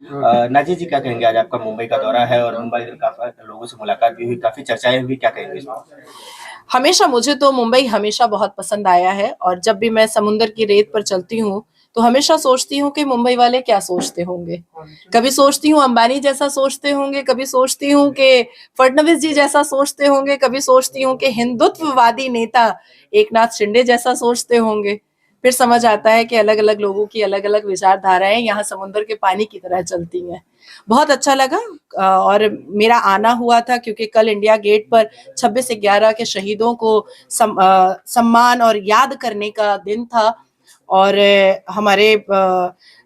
नाजिर जी, क्या कहेंगे? आज आपका मुंबई का दौरा है और मुंबई के काफी लोगों से मुलाकात भी हुई, काफी चर्चाएं हुई, क्या कहेंगे इसमें? हमेशा मुझे तो मुंबई हमेशा बहुत पसंद आया है और जब भी मैं समुंदर की रेत पर चलती हूँ तो हमेशा सोचती हूँ कि मुंबई वाले क्या सोचते होंगे। कभी सोचती हूँ अंबानी जैसा सोचते होंगे, कभी सोचती हूँ कि फडणवीस जी जैसा सोचते होंगे, कभी सोचती हूँ कि हिंदुत्ववादी नेता एकनाथ शिंदे जैसा सोचते होंगे। फिर समझ आता है कि अलग अलग लोगों की अलग अलग विचारधाराएं यहाँ समुद्र के पानी की तरह चलती हैं। बहुत अच्छा लगा। और मेरा आना हुआ था क्योंकि कल इंडिया गेट पर 26/11 के शहीदों को सम्मान और याद करने का दिन था। और हमारे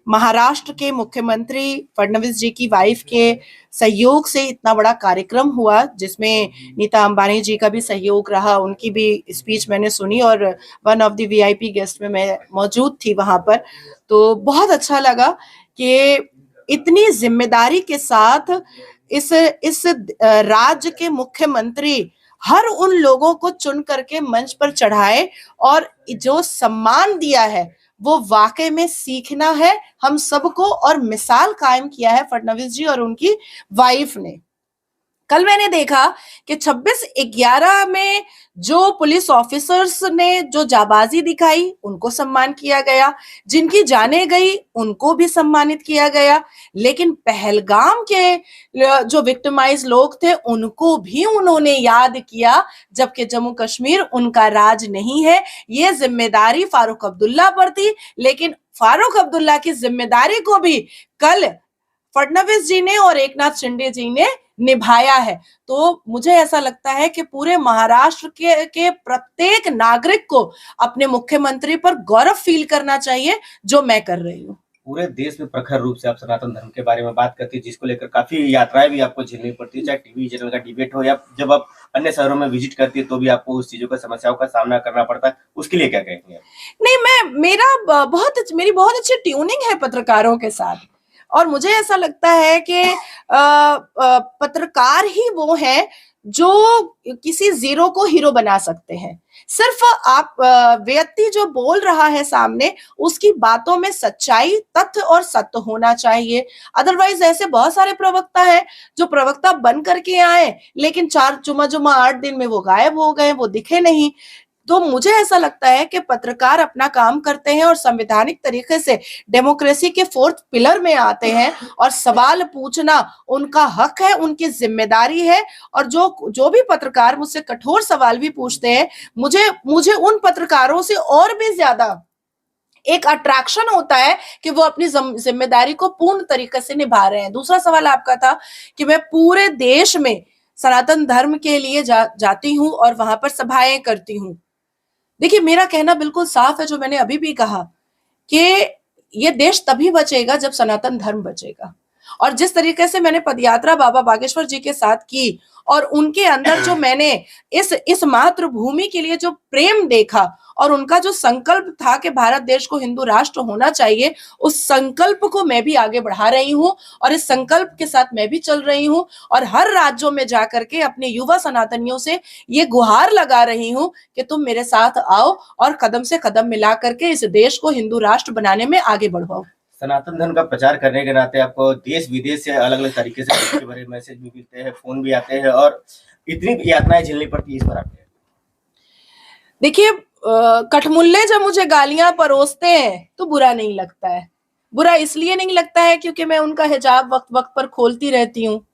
महाराष्ट्र के मुख्यमंत्री फडणवीस जी की वाइफ के सहयोग से इतना बड़ा कार्यक्रम हुआ जिसमें नीता अंबानी जी का भी सहयोग रहा। उनकी भी स्पीच मैंने सुनी और one of the VIP guest में मैं मौजूद थी वहां पर। तो बहुत अच्छा लगा कि इतनी जिम्मेदारी के साथ इस राज्य के मुख्यमंत्री हर उन लोगों को चुन करके मंच पर चढ़ाए और जो सम्मान दिया है वो वाकई में सीखना है हम सबको। और मिसाल कायम किया है फडणवीस जी और उनकी वाइफ ने। कल मैंने देखा कि 26/11 में जो पुलिस ऑफिसर्स ने जो जाबाजी दिखाई उनको सम्मान किया गया, जिनकी जाने गई उनको भी सम्मानित किया गया, लेकिन पहलगाम के जो विक्टिमाइज लोग थे उनको भी उन्होंने याद किया, जबकि जम्मू कश्मीर उनका राज नहीं है। ये जिम्मेदारी फारूक अब्दुल्ला पर थी, लेकिन फारूक अब्दुल्ला की जिम्मेदारी को भी कल फडणवीस जी ने और एकनाथ शिंदे जी ने निभाया है। तो मुझे ऐसा लगता है कि पूरे महाराष्ट्र के प्रत्येक नागरिक को अपने मुख्यमंत्री पर गौरव फील करना चाहिए, जो मैं कर रही हूँ। पूरे देश में प्रखर रूप से आप सनातन धर्म के बारे में बात करती है, जिसको लेकर काफी यात्राएं भी आपको झेलनी पड़ती है, चाहे टीवी चैनल का डिबेट हो या जब आप अन्य शहरों में विजिट करती है तो भी आपको उस चीजों का समस्याओं का सामना करना पड़ता है। उसके लिए क्या कहेंगे? नहीं, मैं मेरी बहुत अच्छी ट्यूनिंग है पत्रकारों के साथ। और मुझे ऐसा लगता है कि पत्रकार ही वो है जो किसी जीरो को हीरो बना सकते हैं। सिर्फ आप व्यक्ति जो बोल रहा है सामने उसकी बातों में सच्चाई, तथ्य और सत्य होना चाहिए। अदरवाइज ऐसे बहुत सारे प्रवक्ता हैं जो प्रवक्ता बन करके आए लेकिन 8 दिन में वो गायब हो गए, वो दिखे नहीं। तो मुझे ऐसा लगता है कि पत्रकार अपना काम करते हैं और संवैधानिक तरीके से डेमोक्रेसी के 4th पिलर में आते हैं और सवाल पूछना उनका हक है, उनकी जिम्मेदारी है। और जो जो भी पत्रकार मुझसे कठोर सवाल भी पूछते हैं, मुझे मुझे उन पत्रकारों से और भी ज्यादा एक अट्रैक्शन होता है कि वो अपनी जिम्मेदारी को पूर्ण तरीके से निभा रहे हैं। दूसरा सवाल आपका था कि मैं पूरे देश में सनातन धर्म के लिए जाती हूँ और वहां पर सभाएं करती हूँ। देखिए, मेरा कहना बिल्कुल साफ है, जो मैंने अभी भी कहा कि ये देश तभी बचेगा जब सनातन धर्म बचेगा। और जिस तरीके से मैंने पदयात्रा बाबा बागेश्वर जी के साथ की और उनके अंदर जो मैंने इस मातृभूमि के लिए जो प्रेम देखा और उनका जो संकल्प था कि भारत देश को हिंदू राष्ट्र होना चाहिए, उस संकल्प को मैं भी आगे बढ़ा रही हूं और इस संकल्प के साथ मैं भी चल रही हूं। और हर राज्यों में जाकर के अपने युवा सनातनियों से ये गुहार लगा रही हूं कि तुम मेरे साथ आओ और कदम से कदम मिला करके इस देश को हिंदू राष्ट्र बनाने में आगे बढ़वाओ। सनातन धर्म का प्रचार करने के नाते आपको देश विदेश से अलग अलग तरीके से बड़े मैसेज भी मिलते हैं, फोन भी आते हैं और इतनी यातनाएं झेलनी पड़ती है इस पर आपने? देखिए, कठमुल्ले जब मुझे गालियां परोसते हैं तो बुरा नहीं लगता है। बुरा इसलिए नहीं लगता है क्योंकि मैं उनका हिजाब वक्त वक्त पर खोलती रहती हूँ।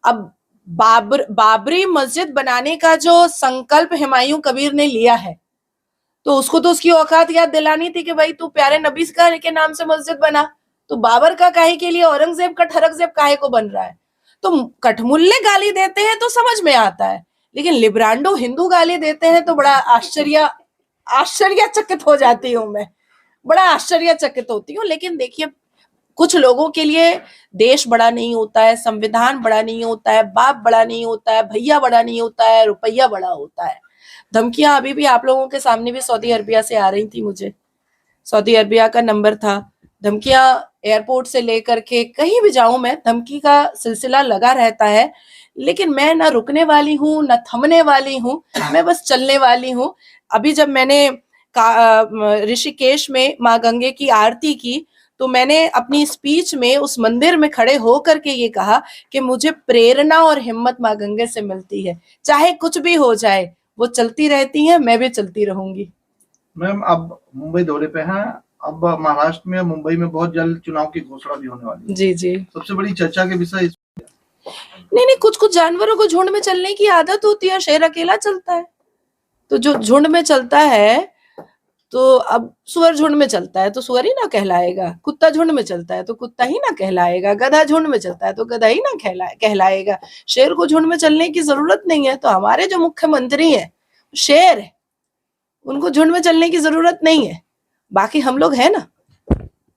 अब बाबरी मस्जिद बनाने का जो संकल्प हुमायूं कबीर ने लिया है, तो उसको तो उसकी औकात याद दिलानी थी कि भाई तू प्यारे नबी के नाम से मस्जिद बना। तो बाबर का काहे के लिए औरंगजेब का ठरकजेब काहे को बन रहा है? तो कठमुल्ले गाली देते हैं तो समझ में आता है, लेकिन लिब्रांडो हिंदू गाली देते हैं तो बड़ा आश्चर्यचकित हो जाती हूँ मैं। बड़ा आश्चर्यचकित होती हूँ। लेकिन देखिए, कुछ लोगों के लिए देश बड़ा नहीं होता है, संविधान बड़ा नहीं होता है, बाप बड़ा नहीं होता है, भैया बड़ा नहीं होता है, रुपया बड़ा होता है। धमकियां अभी भी आप लोगों के सामने भी सऊदी अरबिया से आ रही थी। मुझे सऊदी अरबिया का नंबर था। धमकियां एयरपोर्ट से लेकर के कहीं भी जाऊं मैं, धमकी का सिलसिला लगा रहता है। लेकिन मैं ना रुकने वाली हूँ ना थमने वाली हूँ, मैं बस चलने वाली हूँ। अभी जब मैंने ऋषिकेश में माँ गंगे की आरती की तो मैंने अपनी स्पीच में उस मंदिर में खड़े होकर के ये कहा कि मुझे प्रेरणा और हिम्मत माँ गंगे से मिलती है, चाहे कुछ भी हो जाए वो चलती रहती हैं, मैं भी चलती रहूंगी। मैम, अब मुंबई दौरे पे हैं, अब महाराष्ट्र में मुंबई में बहुत जल्द चुनाव की घोषणा भी होने वाली है। जी जी। सबसे बड़ी चर्चा के विषय नहीं, कुछ कुछ जानवरों को झुंड में चलने की आदत होती है, शेर अकेला चलता है, तो जो झुंड में चलता है तो अब सुअर झुंड में चलता है तो सुअर ही ना कहलाएगा, कुत्ता झुंड में चलता है तो कुत्ता ही ना कहलाएगा, गधा झुंड में चलता है तो गधा ही ना कहलाएगा। शेर को झुंड में चलने की जरूरत नहीं है। तो हमारे जो मुख्यमंत्री हैं शेर है, उनको झुंड में चलने की जरूरत नहीं है। बाकी हम लोग हैं ना,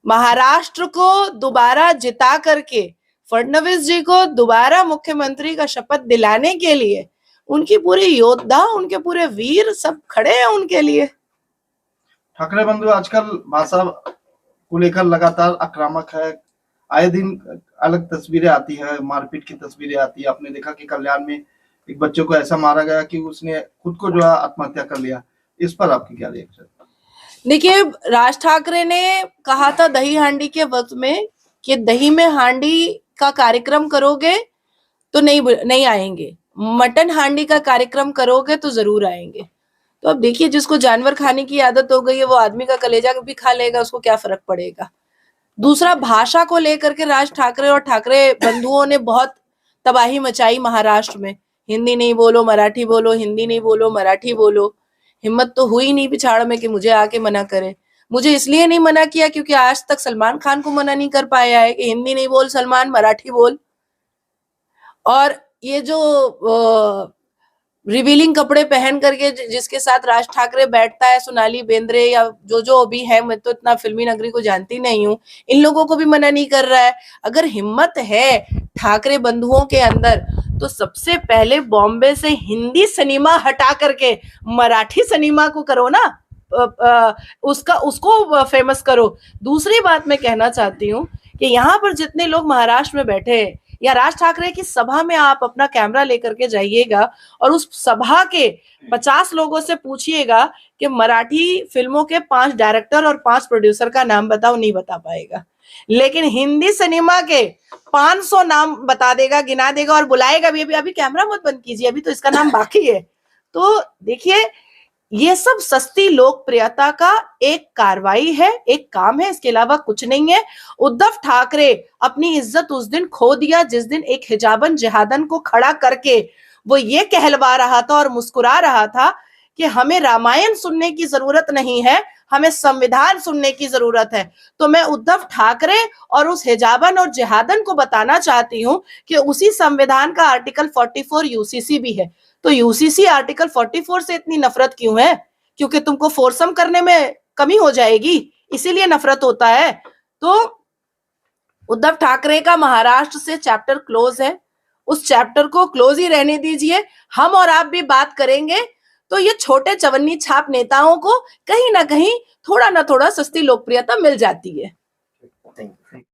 महाराष्ट्र को दोबारा जिता करके फडणवीस जी को दोबारा मुख्यमंत्री का शपथ दिलाने के लिए उनकी पूरी योद्धा, उनके पूरे वीर सब खड़े हैं उनके लिए। ठाकरे बंधु आजकल भाषा को लेकर लगातार आक्रामक है, आए दिन अलग तस्वीरें आती है, मारपीट की तस्वीरें आती है। आपने देखा कि कल्याण में एक बच्चे को ऐसा मारा गया कि उसने खुद को जो है आत्महत्या कर लिया। इस पर आपकी क्या रिएक्शन? देखिए, राज ठाकरे ने कहा था दही हांडी के वक्त में कि दही में हांडी का कार्यक्रम करोगे तो नहीं आएंगे, मटन हांडी का कार्यक्रम करोगे तो जरूर आएंगे। तो अब देखिए, जिसको जानवर खाने की आदत हो गई है वो आदमी का कलेजा भी खा लेगा, उसको क्या फर्क पड़ेगा। दूसरा, भाषा को लेकर के राज ठाकरे और ठाकरे बंधुओं ने बहुत तबाही मचाई महाराष्ट्र में। हिंदी नहीं बोलो मराठी बोलो, हिंदी नहीं बोलो मराठी बोलो। हिम्मत तो हुई नहीं पिछाड़ में कि मुझे आके मना करे। मुझे इसलिए नहीं मना किया क्योंकि आज तक सलमान खान को मना नहीं कर पाया है कि हिंदी नहीं बोल सलमान, मराठी बोल। और ये जो रिवीलिंग कपड़े पहन करके जिसके साथ राज ठाकरे बैठता है, सोनाली बेंद्रे या जो भी है, मैं तो इतना फिल्मी नगरी को जानती नहीं हूँ, इन लोगों को भी मना नहीं कर रहा है। अगर हिम्मत है ठाकरे बंधुओं के अंदर तो सबसे पहले बॉम्बे से हिंदी सिनेमा हटा करके मराठी सिनेमा को करो ना, उसको फेमस करो। दूसरी बात मैं कहना चाहती हूँ कि यहाँ पर जितने लोग महाराष्ट्र में बैठे हैं या राज ठाकरे की सभा में आप अपना कैमरा लेकर के जाइएगा और उस सभा के 50 लोगों से पूछिएगा कि मराठी फिल्मों के 5 डायरेक्टर और 5 प्रोड्यूसर का नाम बताओ, नहीं बता पाएगा। लेकिन हिंदी सिनेमा के 500 नाम बता देगा, गिना देगा और बुलाएगा भी, अभी कैमरा मत बंद कीजिए, अभी तो इसका नाम बाकी है। तो देखिए, ये सब सस्ती लोकप्रियता का एक कार्रवाई है, एक काम है, इसके अलावा कुछ नहीं है। उद्धव ठाकरे अपनी इज्जत उस दिन खो दिया जिस दिन एक हिजाबन जिहादन को खड़ा करके वो ये कहलवा रहा था और मुस्कुरा रहा था कि हमें रामायण सुनने की जरूरत नहीं है, हमें संविधान सुनने की जरूरत है। तो मैं उद्धव ठाकरे और उस हिजाबन और जिहादन को बताना चाहती हूँ कि उसी संविधान का आर्टिकल 44 यूसीसी भी है। तो यूसीसी आर्टिकल 44 से इतनी नफरत क्यों है? क्योंकि तुमको फोर्सम करने में कमी हो जाएगी, इसीलिए नफरत होता है। तो उद्धव ठाकरे का महाराष्ट्र से चैप्टर क्लोज है, उस चैप्टर को क्लोज ही रहने दीजिए। हम और आप भी बात करेंगे तो ये छोटे चवन्नी छाप नेताओं को कहीं ना कहीं थोड़ा ना थोड़ा सस्ती लोकप्रियता मिल जाती है। Thank you.